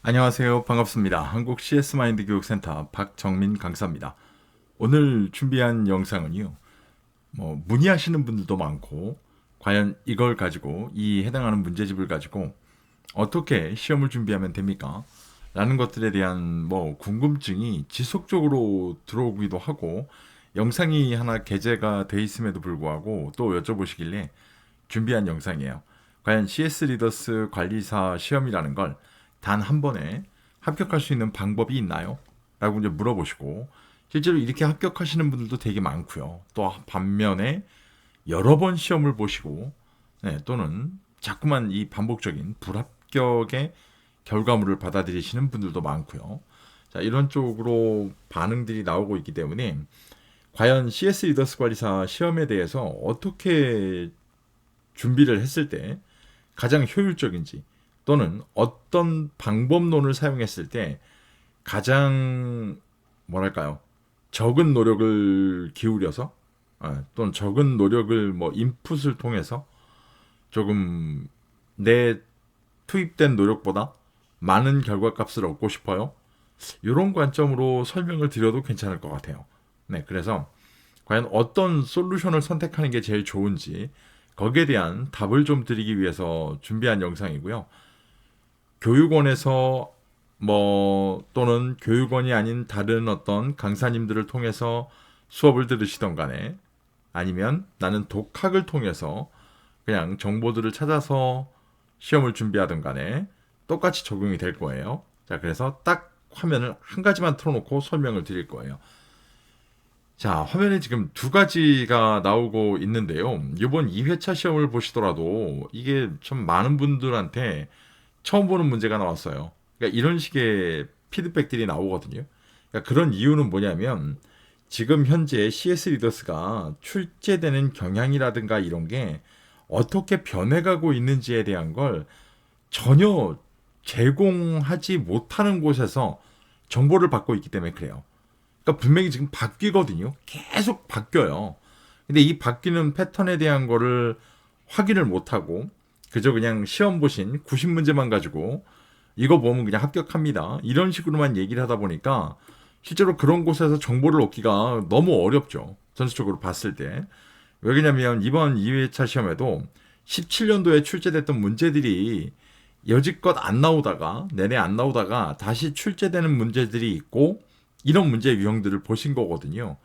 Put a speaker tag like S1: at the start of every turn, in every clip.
S1: 안녕하세요. 반갑습니다. 한국 CS마인드 교육센터 박정민 강사입니다. 오늘 준비한 영상은요. 문의하시는 분들도 많고 과연 이걸 가지고 이 해당하는 문제집을 가지고 어떻게 시험을 준비하면 됩니까? 라는 것들에 대한 궁금증이 지속적으로 들어오기도 하고 영상이 하나 게재가 돼 있음에도 불구하고 또 여쭤보시길래 준비한 영상이에요. 과연 CS 리더스 관리사 시험이라는 걸 단 한 번에 합격할 수 있는 방법이 있나요? 라고 이제 물어보시고 실제로 이렇게 합격하시는 분들도 되게 많고요. 또 반면에 여러 번 시험을 보시고 또는 자꾸만 이 반복적인 불합격의 결과물을 받아들이시는 분들도 많고요. 자, 이런 쪽으로 반응들이 나오고 있기 때문에 과연 CS 리더스 관리사 시험에 대해서 어떻게 준비를 했을 때 가장 효율적인지 또는 어떤 방법론을 사용했을 때 가장 적은 노력을 기울여서 또는 적은 노력을 인풋을 통해서 조금 내 투입된 노력보다 많은 결과값을 얻고 싶어요. 이런 관점으로 설명을 드려도 괜찮을 것 같아요. 네, 그래서 과연 어떤 솔루션을 선택하는 게 제일 좋은지 거기에 대한 답을 좀 드리기 위해서 준비한 영상이고요. 교육원에서 또는 교육원이 아닌 다른 어떤 강사님들을 통해서 수업을 들으시던 간에 아니면 나는 독학을 통해서 그냥 정보들을 찾아서 시험을 준비하던 간에 똑같이 적용이 될 거예요. 자, 그래서 딱 화면을 한 가지만 틀어놓고 설명을 드릴 거예요. 자, 화면에 지금 두 가지가 나오고 있는데요. 이번 2회차 시험을 보시더라도 이게 참 많은 분들한테 처음 보는 문제가 나왔어요. 그러니까 이런 식의 피드백들이 나오거든요. 그러니까 그런 이유는 뭐냐면 지금 현재 CS 리더스가 출제되는 경향이라든가 이런 게 어떻게 변해가고 있는지에 대한 걸 전혀 제공하지 못하는 곳에서 정보를 받고 있기 때문에 그래요. 그러니까 분명히 지금 바뀌거든요. 계속 바뀌어요. 근데 이 바뀌는 패턴에 대한 거를 확인을 못하고 그저 그냥 시험 보신 90문제만 가지고 이거 보면 그냥 합격합니다. 이런 식으로만 얘기를 하다 보니까 실제로 그런 곳에서 정보를 얻기가 너무 어렵죠. 전체적으로 봤을 때. 왜냐면 이번 2회차 시험에도 17년도에 출제됐던 문제들이 여지껏 안 나오다가 내내 안 나오다가 다시 출제되는 문제들이 있고 이런 문제 유형들을 보신 거거든요.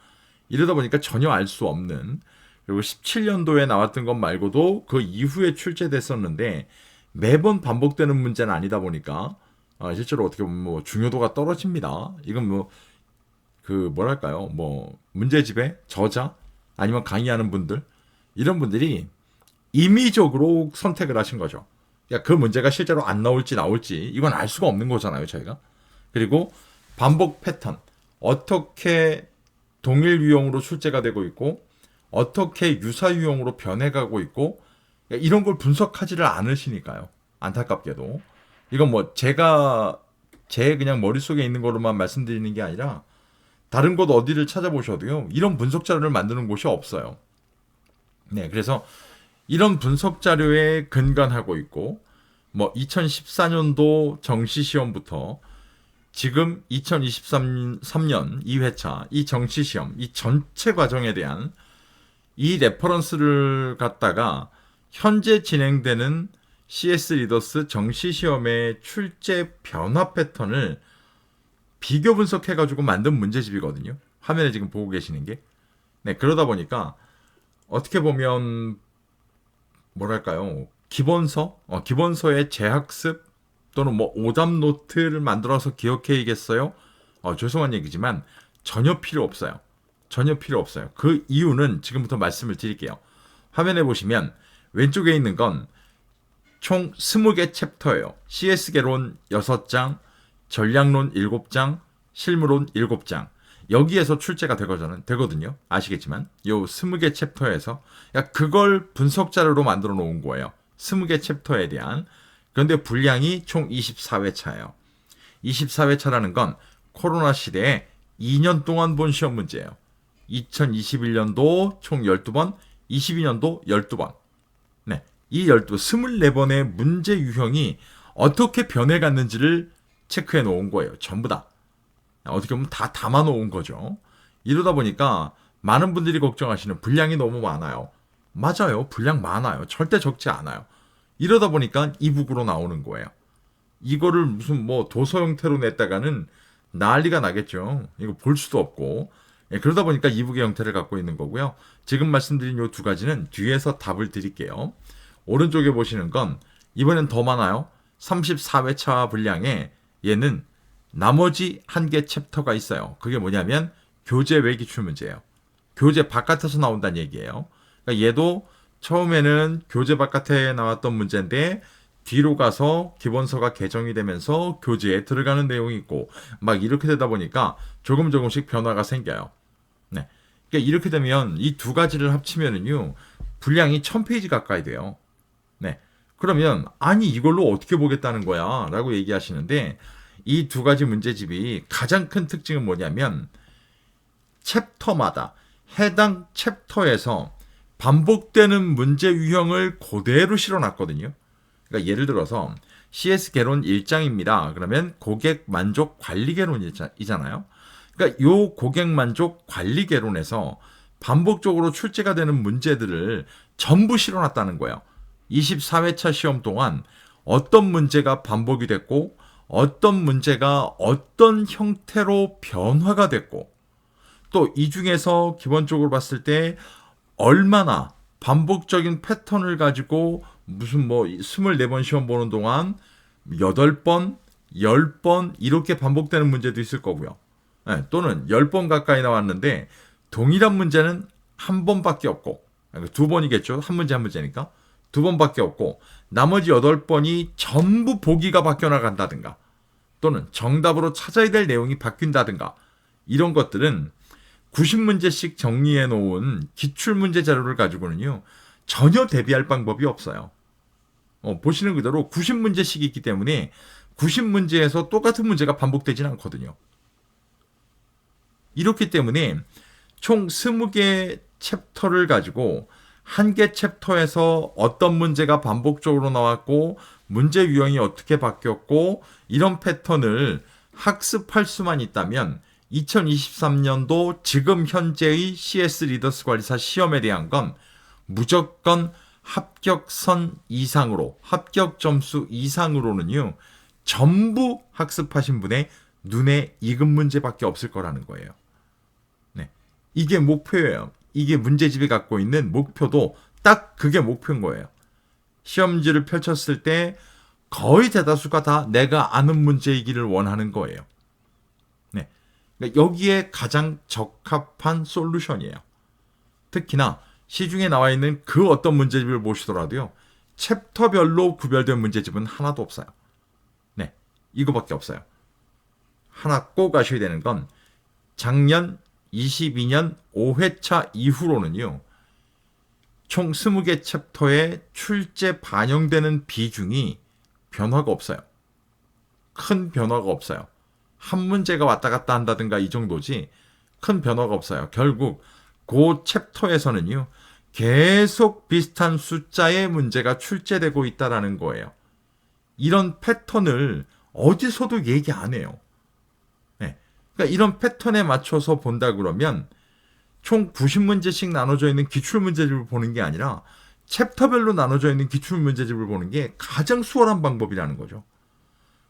S1: 이러다 보니까 전혀 알 수 없는 그리고 17년도에 나왔던 것 말고도 그 이후에 출제됐었는데 매번 반복되는 문제는 아니다 보니까 실제로 어떻게 보면 중요도가 떨어집니다. 이건 문제집의 저자 아니면 강의하는 분들 이런 분들이 임의적으로 선택을 하신 거죠. 그러니까 그 문제가 실제로 안 나올지 나올지 이건 알 수가 없는 거잖아요, 저희가. 그리고 반복 패턴 어떻게 동일 유형으로 출제가 되고 있고 어떻게 유사 유형으로 변해가고 있고 이런 걸 분석하지를 않으시니까요. 안타깝게도 이건 제가 제 그냥 머릿속에 있는 거로만 말씀드리는 게 아니라 다른 곳 어디를 찾아보셔도요. 이런 분석 자료를 만드는 곳이 없어요. 네, 그래서 이런 분석 자료에 근간하고 있고 2014년도 정시 시험부터 지금 2023년 2회차 이 정시 시험 이 전체 과정에 대한 이 레퍼런스를 갖다가 현재 진행되는 CS 리더스 정시 시험의 출제 변화 패턴을 비교 분석해가지고 만든 문제집이거든요. 화면에 지금 보고 계시는 게. 네, 그러다 보니까 어떻게 보면 기본서의 재학습 또는 오답 노트를 만들어서 기억해야겠어요? 죄송한 얘기지만 전혀 필요 없어요. 전혀 필요 없어요. 그 이유는 지금부터 말씀을 드릴게요. 화면에 보시면 왼쪽에 있는 건 총 20개 챕터예요. CS계론 6장, 전략론 7장, 실무론 7장. 여기에서 출제가 되거든요. 아시겠지만 요 20개 챕터에서 그걸 분석 자료로 만들어 놓은 거예요. 20개 챕터에 대한. 그런데 분량이 총 24회차예요. 24회차라는 건 코로나 시대에 2년 동안 본 시험 문제예요. 2021년도 총 12번, 22년도 12번. 네. 이 24번의 문제 유형이 어떻게 변해갔는지를 체크해 놓은 거예요. 전부 다. 어떻게 보면 다 담아 놓은 거죠. 이러다 보니까 많은 분들이 걱정하시는 분량이 너무 많아요. 맞아요. 분량 많아요. 절대 적지 않아요. 이러다 보니까 이북으로 나오는 거예요. 이거를 무슨 뭐 도서 형태로 냈다가는 난리가 나겠죠. 이거 볼 수도 없고. 예, 그러다 보니까 이북의 형태를 갖고 있는 거고요. 지금 말씀드린 이 두 가지는 뒤에서 답을 드릴게요. 오른쪽에 보시는 건 이번엔 더 많아요. 34회차 분량에 얘는 나머지 한 개 챕터가 있어요. 그게 뭐냐면 교재 외 기출 문제예요. 교재 바깥에서 나온다는 얘기예요. 그러니까 얘도 처음에는 교재 바깥에 나왔던 문제인데 뒤로 가서 기본서가 개정이 되면서 교재에 들어가는 내용이 있고 막 이렇게 되다 보니까 조금씩 변화가 생겨요. 네. 그러니까 이렇게 되면 이 두 가지를 합치면은요 분량이 1000페이지 가까이 돼요. 네. 그러면 아니 이걸로 어떻게 보겠다는 거야 라고 얘기하시는데 이 두 가지 문제집이 가장 큰 특징은 뭐냐면 챕터마다 해당 챕터에서 반복되는 문제 유형을 그대로 실어놨거든요. 그러니까 예를 들어서 CS 개론 1장입니다. 그러면 고객 만족 관리 개론이잖아요. 그러니까 요 고객 만족 관리 개론에서 반복적으로 출제가 되는 문제들을 전부 실어놨다는 거예요. 24회차 시험 동안 어떤 문제가 반복이 됐고 어떤 문제가 어떤 형태로 변화가 됐고 또 이 중에서 기본적으로 봤을 때 얼마나 반복적인 패턴을 가지고 무슨 뭐 24번 시험 보는 동안 8번, 10번 이렇게 반복되는 문제도 있을 거고요. 네, 또는 10번 가까이 나왔는데 동일한 문제는 한 번밖에 없고 두 번이겠죠. 한 문제 한 문제니까 두 번밖에 없고 나머지 8번이 전부 보기가 바뀌어 나간다든가 또는 정답으로 찾아야 될 내용이 바뀐다든가 이런 것들은 90문제씩 정리해 놓은 기출문제 자료를 가지고는요 전혀 대비할 방법이 없어요. 보시는 그대로 90문제씩 있기 때문에 90문제에서 똑같은 문제가 반복되지는 않거든요. 이렇기 때문에 총 20개 챕터를 가지고 한 개 챕터에서 어떤 문제가 반복적으로 나왔고 문제 유형이 어떻게 바뀌었고 이런 패턴을 학습할 수만 있다면 2023년도 지금 현재의 CS 리더스 관리사 시험에 대한 건 무조건 합격선 이상으로 합격 점수 이상으로는요 전부 학습하신 분의 눈에 익은 문제밖에 없을 거라는 거예요. 네, 이게 목표예요. 이게 문제집이 갖고 있는 목표도 딱 그게 목표인 거예요. 시험지를 펼쳤을 때 거의 대다수가 다 내가 아는 문제이기를 원하는 거예요. 네, 그러니까 여기에 가장 적합한 솔루션이에요. 특히나 시중에 나와 있는 그 어떤 문제집을 보시더라도요. 챕터별로 구별된 문제집은 하나도 없어요. 네, 이거밖에 없어요. 하나 꼭 아셔야 되는 건 작년 22년 5회차 이후로는요. 총 20개 챕터에 출제 반영되는 비중이 변화가 없어요. 큰 변화가 없어요. 한 문제가 왔다 갔다 한다든가 이 정도지 큰 변화가 없어요. 결국 그 챕터에서는요. 계속 비슷한 숫자의 문제가 출제되고 있다라는 거예요. 이런 패턴을 어디서도 얘기 안 해요. 네. 그러니까 이런 패턴에 맞춰서 본다 그러면 총 90문제씩 나눠져 있는 기출문제집을 보는 게 아니라 챕터별로 나눠져 있는 기출문제집을 보는 게 가장 수월한 방법이라는 거죠.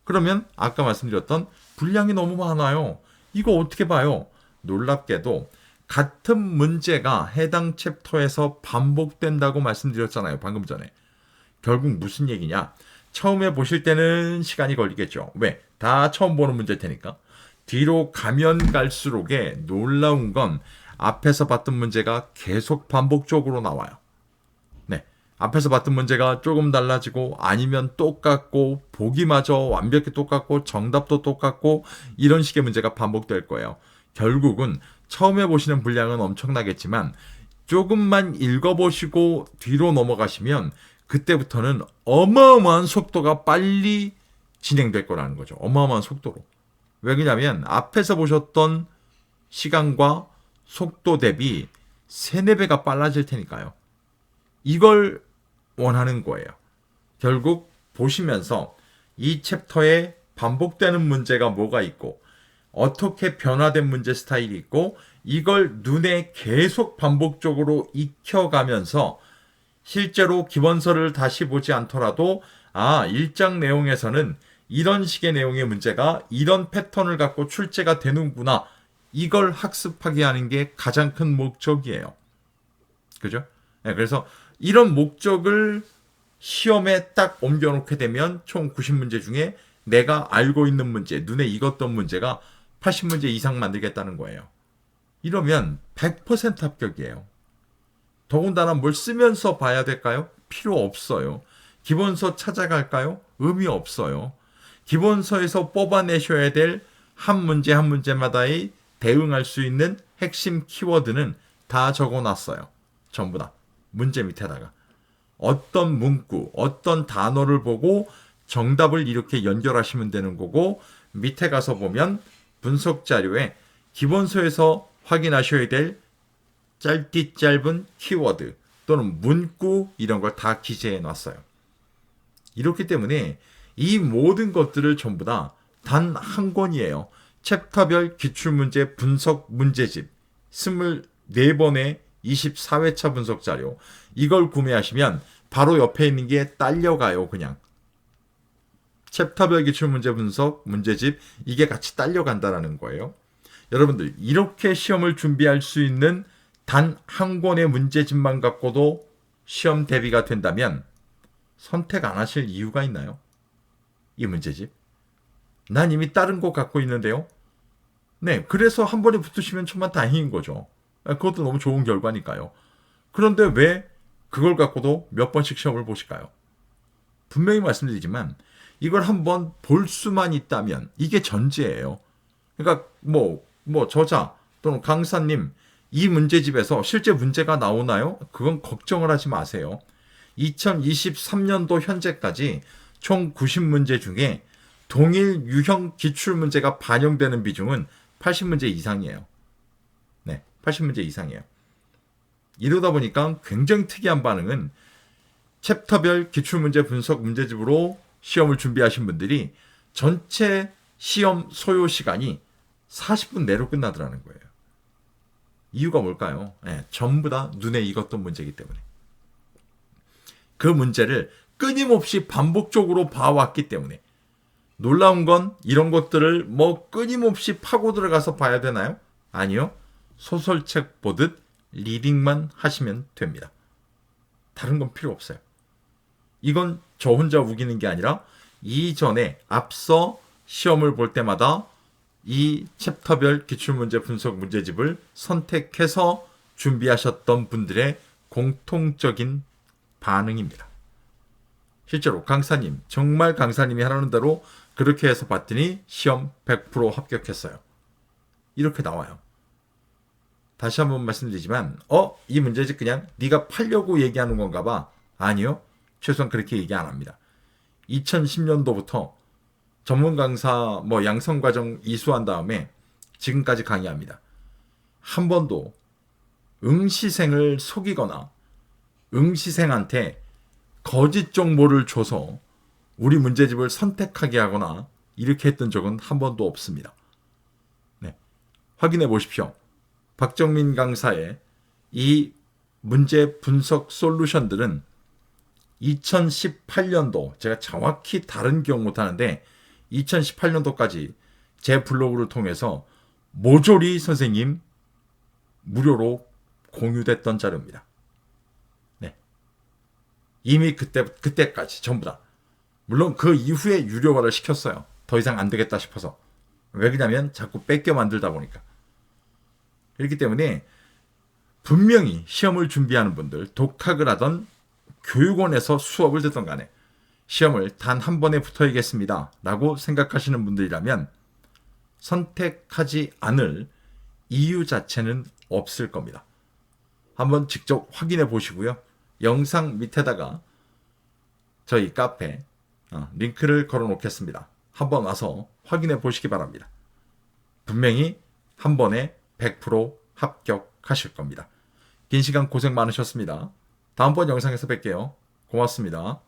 S1: 그러면 아까 말씀드렸던 분량이 너무 많아요. 이거 어떻게 봐요? 놀랍게도 같은 문제가 해당 챕터에서 반복된다고 말씀드렸잖아요. 방금 전에. 결국 무슨 얘기냐? 처음에 보실 때는 시간이 걸리겠죠. 왜? 다 처음 보는 문제일 테니까. 뒤로 가면 갈수록에 놀라운 건 앞에서 봤던 문제가 계속 반복적으로 나와요. 네. 앞에서 봤던 문제가 조금 달라지고 아니면 똑같고 보기마저 완벽히 똑같고 정답도 똑같고 이런 식의 문제가 반복될 거예요. 결국은 처음에 보시는 분량은 엄청나겠지만 조금만 읽어보시고 뒤로 넘어가시면 그때부터는 어마어마한 속도가 빨리 진행될 거라는 거죠. 어마어마한 속도로. 왜 그러냐면 앞에서 보셨던 시간과 속도 대비 3, 4배가 빨라질 테니까요. 이걸 원하는 거예요. 결국 보시면서 이 챕터의 반복되는 문제가 뭐가 있고 어떻게 변화된 문제 스타일이 있고 이걸 눈에 계속 반복적으로 익혀가면서 실제로 기본서를 다시 보지 않더라도 1장 내용에서는 이런 식의 내용의 문제가 이런 패턴을 갖고 출제가 되는구나. 이걸 학습하게 하는 게 가장 큰 목적이에요. 그죠? 네, 그래서 이런 목적을 시험에 딱 옮겨놓게 되면 총 90문제 중에 내가 알고 있는 문제, 눈에 익었던 문제가 80문제 이상 만들겠다는 거예요. 이러면 100% 합격이에요. 더군다나 뭘 쓰면서 봐야 될까요? 필요 없어요. 기본서 찾아갈까요? 의미 없어요. 기본서에서 뽑아내셔야 될 한 문제 한 문제마다의 대응할 수 있는 핵심 키워드는 다 적어놨어요. 전부 다. 문제 밑에다가. 어떤 문구, 어떤 단어를 보고 정답을 이렇게 연결하시면 되는 거고 밑에 가서 보면 분석 자료에 기본서에서 확인하셔야 될 짧디 짧은 키워드 또는 문구 이런 걸 다 기재해 놨어요. 이렇기 때문에 이 모든 것들을 전부 다 단 한 권이에요. 챕터별 기출문제 분석 문제집 24번의 24회차 분석 자료 이걸 구매하시면 바로 옆에 있는 게 딸려가요. 그냥 챕터별 기출문제 분석 문제집 이게 같이 딸려간다라는 거예요. 여러분들 이렇게 시험을 준비할 수 있는 단 한 권의 문제집만 갖고도 시험 대비가 된다면 선택 안 하실 이유가 있나요? 이 문제집 난 이미 다른 거 갖고 있는데요. 네, 그래서 한 번에 붙으시면 천만 다행인 거죠. 그것도 너무 좋은 결과니까요. 그런데 왜 그걸 갖고도 몇 번씩 시험을 보실까요? 분명히 말씀드리지만 이걸 한번 볼 수만 있다면 이게 전제예요. 그러니까 저자 또는 강사님 이 문제집에서 실제 문제가 나오나요? 그건 걱정을 하지 마세요. 2023년도 현재까지 총 90문제 중에 동일 유형 기출문제가 반영되는 비중은 80문제 이상이에요. 네, 80문제 이상이에요. 이러다 보니까 굉장히 특이한 반응은 챕터별 기출문제 분석 문제집으로 시험을 준비하신 분들이 전체 시험 소요 시간이 40분 내로 끝나더라는 거예요. 이유가 뭘까요? 네, 전부 다 눈에 익었던 문제이기 때문에. 그 문제를 끊임없이 반복적으로 봐왔기 때문에. 놀라운 건 이런 것들을 끊임없이 파고 들어가서 봐야 되나요? 아니요. 소설책 보듯 리딩만 하시면 됩니다. 다른 건 필요 없어요. 이건 저 혼자 우기는 게 아니라 이전에 앞서 시험을 볼 때마다 이 챕터별 기출문제 분석 문제집을 선택해서 준비하셨던 분들의 공통적인 반응입니다. 실제로 강사님, 정말 강사님이 하라는 대로 그렇게 해서 봤더니 시험 100% 합격했어요. 이렇게 나와요. 다시 한번 말씀드리지만 이 문제집 그냥 네가 팔려고 얘기하는 건가 봐. 아니요. 최소한 그렇게 얘기 안 합니다. 2010년도부터 전문 강사 양성과정 이수한 다음에 지금까지 강의합니다. 한 번도 응시생을 속이거나 응시생한테 거짓 정보를 줘서 우리 문제집을 선택하게 하거나 이렇게 했던 적은 한 번도 없습니다. 네, 확인해 보십시오. 박정민 강사의 이 문제 분석 솔루션들은 2018년도 제가 정확히 다른 기억 못하는데 2018년도까지 제 블로그를 통해서 모조리 선생님 무료로 공유됐던 자료입니다. 네, 이미 그때까지 전부 다. 물론 그 이후에 유료화를 시켰어요. 더 이상 안 되겠다 싶어서. 왜 그러냐면 자꾸 뺏겨 만들다 보니까. 그렇기 때문에 분명히 시험을 준비하는 분들, 독학을 하던 교육원에서 수업을 듣던 간에 시험을 단 한 번에 붙어야겠습니다 라고 생각하시는 분들이라면 선택하지 않을 이유 자체는 없을 겁니다. 한번 직접 확인해 보시고요. 영상 밑에다가 저희 카페 링크를 걸어 놓겠습니다. 한번 와서 확인해 보시기 바랍니다. 분명히 한 번에 100% 합격하실 겁니다. 긴 시간 고생 많으셨습니다. 다음번 영상에서 뵐게요. 고맙습니다.